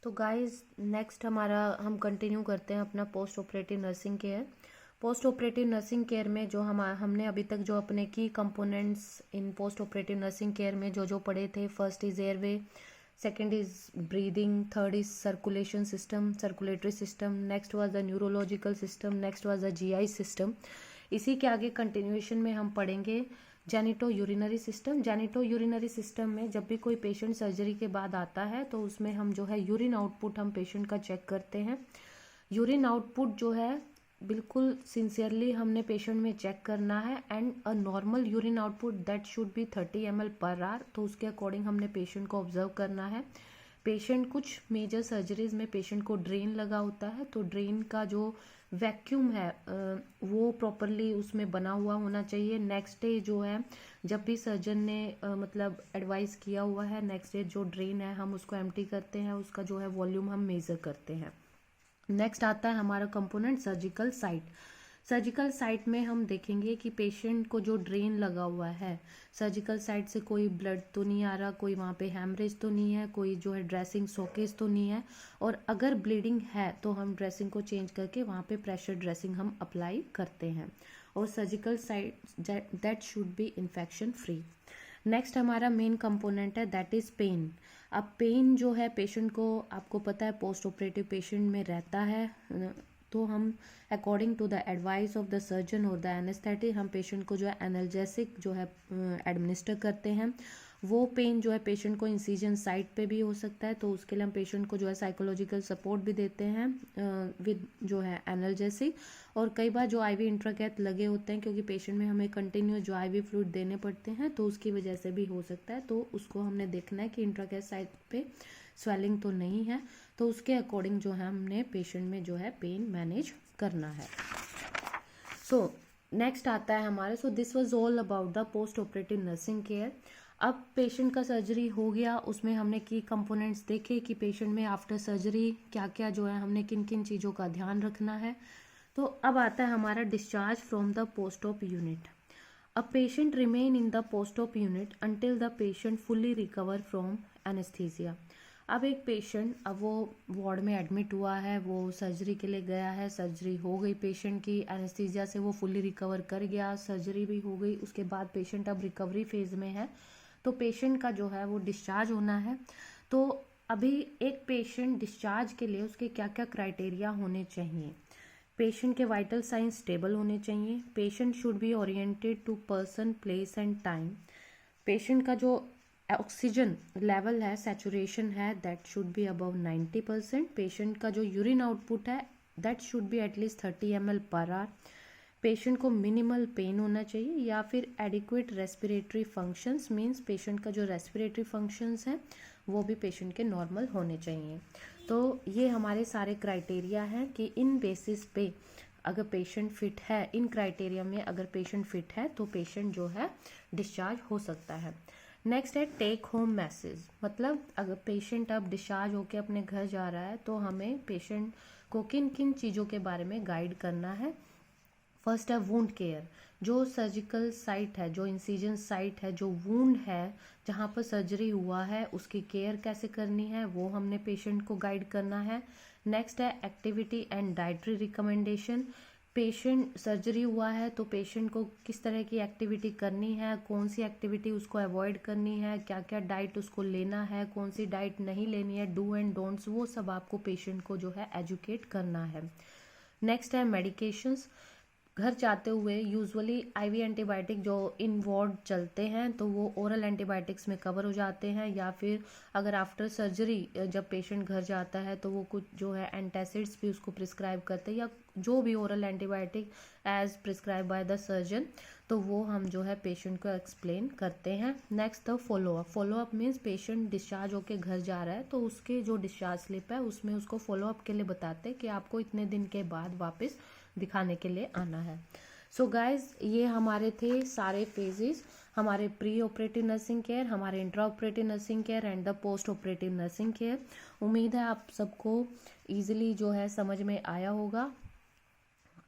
तो guys next हमारा हम कंटिन्यू करते हैं अपना post operative nursing care. Post operative nursing care में जो हमने अभी तक जो अपने की components in post operative nursing care में जो जो पढ़े थे, first is airway, second is breathing, third is circulation system, circulatory system, next was the neurological system, next was the GI system. इसी के आगे कंटिन्यूएशन में हम पढ़ेंगे genito urinary system. Genito urinary system में जब भी कोई पेशेंट सर्जरी के बाद आता है तो उसमें हम जो है यूरिन आउटपुट हम पेशेंट का चेक करते हैं। यूरिन आउटपुट जो है बिल्कुल सिंसियरली हमने पेशेंट में चेक करना है and a normal urine output that should B 30 ml per our. तो उसके अकॉर्डिंग हमने पेशेंट को ऑब्जर्व करना है। पेशेंट कुछ मेजर सर्जरीज में पेशेंट को ड्रेन लगा होता है, तो ड्रेन का जो वैक्यूम है वो प्रॉपरली उसमें बना हुआ होना चाहिए। नेक्स्ट डे जो है जब भी सर्जन ने मतलब एडवाइस किया हुआ है, नेक्स्ट डे जो ड्रेन है हम उसको एम्प्टी करते हैं, उसका जो है वॉल्यूम हम मेजर करते हैं। नेक्स्ट आता है हमारा component surgical site. Surgical site में हम देखेंगे कि पेशेंट को जो ड्रेन लगा हुआ है सर्जिकल साइट से कोई ब्लड तो नहीं आ रहा, कोई वहाँ पे हैमरेज तो नहीं है, कोई जो है ड्रेसिंग सोकेज तो नहीं है, और अगर ब्लीडिंग है तो हम ड्रेसिंग को चेंज करके वहाँ पे प्रेशर ड्रेसिंग हम अप्लाई करते हैं। और surgical site that should B infection free. Next हमारा मेन कंपोनेंट है दैट इज पेन। अब पेन जो है पेशेंट को, आपको पता है पोस्ट ऑपरेटिव पेशेंट में रहता है, तो हम according to the advice of the surgeon और द एनेस्थेटिक हम पेशेंट को जो है एनाल्जेसिक जो है एडमिनिस्टर करते हैं। वो पेन जो है पेशेंट को इंसिजन साइट पे भी हो सकता है, तो उसके लिए हम पेशेंट को जो है साइकोलॉजिकल सपोर्ट भी देते हैं विद जो है एनाल्जेसिक। और कई बार जो आईवी इंट्राकैथ लगे होते हैं, क्योंकि पेशेंट में हमें कंटिन्यूस जो आईवी फ्लूइड देने पड़ते हैं, तो उसकी वजह से भी हो सकता है, तो उसको हमने देखना है कि इंट्राकैथ साइट पे स्वेलिंग तो नहीं है, तो उसके अकॉर्डिंग जो है हमने पेशेंट में जो है पेन मैनेज करना है। सो नेक्स्ट आता है हमारे, so this was all about the post operative nursing care. अब पेशेंट का सर्जरी हो गया, उसमें हमने की कंपोनेंट्स देखे कि पेशेंट में आफ्टर सर्जरी क्या क्या जो है हमने किन किन चीज़ों का ध्यान रखना है। तो अब आता है हमारा discharge from the post op unit. A patient remain in the post op unit until the patient fully recover from anaesthesia. अब एक पेशेंट, अब वो वार्ड में एडमिट हुआ है, वो सर्जरी के लिए गया है, सर्जरी हो गई पेशेंट की, एनेस्थीसिया से वो फुल्ली रिकवर कर गया, सर्जरी भी हो गई, उसके बाद पेशेंट अब रिकवरी फेज में है, तो पेशेंट का जो है वो डिस्चार्ज होना है। तो अभी एक पेशेंट डिस्चार्ज के लिए उसके क्या क्या क्राइटेरिया होने चाहिए। पेशेंट के वाइटल साइंस स्टेबल होने चाहिए। Patient should be oriented to person, place and time. Patient का जो ऑक्सीजन लेवल है, सैचुरेशन है, that should be above 90%। Patient का जो यूरिन आउटपुट है that should be at least 30 ml per hour. Patient को मिनिमल पेन होना चाहिए, या फिर adequate respiratory functions, means patient का जो रेस्पिरेटरी फंक्शंस हैं वो भी पेशेंट के नॉर्मल होने चाहिए। तो ये हमारे सारे क्राइटेरिया हैं कि इन बेसिस पे अगर पेशेंट फिट है, इन क्राइटेरिया में अगर पेशेंट फिट है तो पेशेंट जो है डिस्चार्ज हो सकता है। नेक्स्ट है टेक होम मैसेज। मतलब अगर पेशेंट अब डिस्चार्ज होकर अपने घर जा रहा है तो हमें पेशेंट को किन किन चीज़ों के बारे में गाइड करना है। फर्स्ट है वूंड केयर। जो सर्जिकल साइट है, जो इंसिजन साइट है, जो वूंड है जहाँ पर सर्जरी हुआ है, उसकी केयर कैसे करनी है वो हमने पेशेंट को गाइड करना है। नेक्स्ट है activity and dietary recommendation. Patient surgery हुआ है तो पेशेंट को किस तरह की एक्टिविटी करनी है, कौन सी एक्टिविटी उसको अवॉइड करनी है, क्या क्या डाइट उसको लेना है, कौन सी डाइट नहीं लेनी है, डू एंड डोंट्स, वो सब आपको पेशेंट को जो है एजुकेट करना है। नेक्स्ट है मेडिकेशंस। घर जाते हुए यूजुअली आईवी एंटीबायोटिक जो इन वार्ड चलते हैं तो वो ओरल एंटीबायोटिक्स में कवर हो जाते हैं, या फिर अगर आफ्टर सर्जरी जब पेशेंट घर जाता है तो वो कुछ जो है एंटासिड्स भी उसको प्रिस्क्राइब करते हैं, या जो भी oral antibiotic as prescribe by the surgeon, तो वो हम जो है पेशेंट को एक्सप्लेन करते हैं। Next the follow up. Follow up means patient discharge होकर घर जा रहा है तो उसके जो डिस्चार्ज स्लिप है उसमें उसको फॉलोअप के लिए बताते हैं कि आपको इतने दिन के बाद वापस दिखाने के लिए आना है। सो गाइज ये हमारे थे सारे फेजेस, हमारे प्री ऑपरेटिव नर्सिंग केयर, हमारे intra operative nursing care and the post operative nursing care. उम्मीद है आप सबको ईजिली जो है समझ में आया होगा।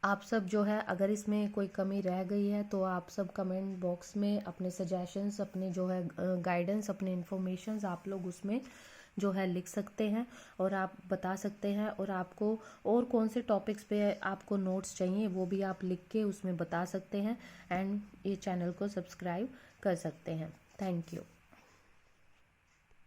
आप सब जो है अगर इसमें कोई कमी रह गई है तो आप सब कमेंट बॉक्स में अपने सजेशंस, अपने जो है गाइडेंस, अपने इन्फॉर्मेशंस आप लोग उसमें जो है लिख सकते हैं और आप बता सकते हैं, और आपको और कौन से टॉपिक्स पे आपको नोट्स चाहिए वो भी आप लिख के उसमें बता सकते हैं। एंड ये चैनल को सब्सक्राइब कर सकते हैं। Thank you.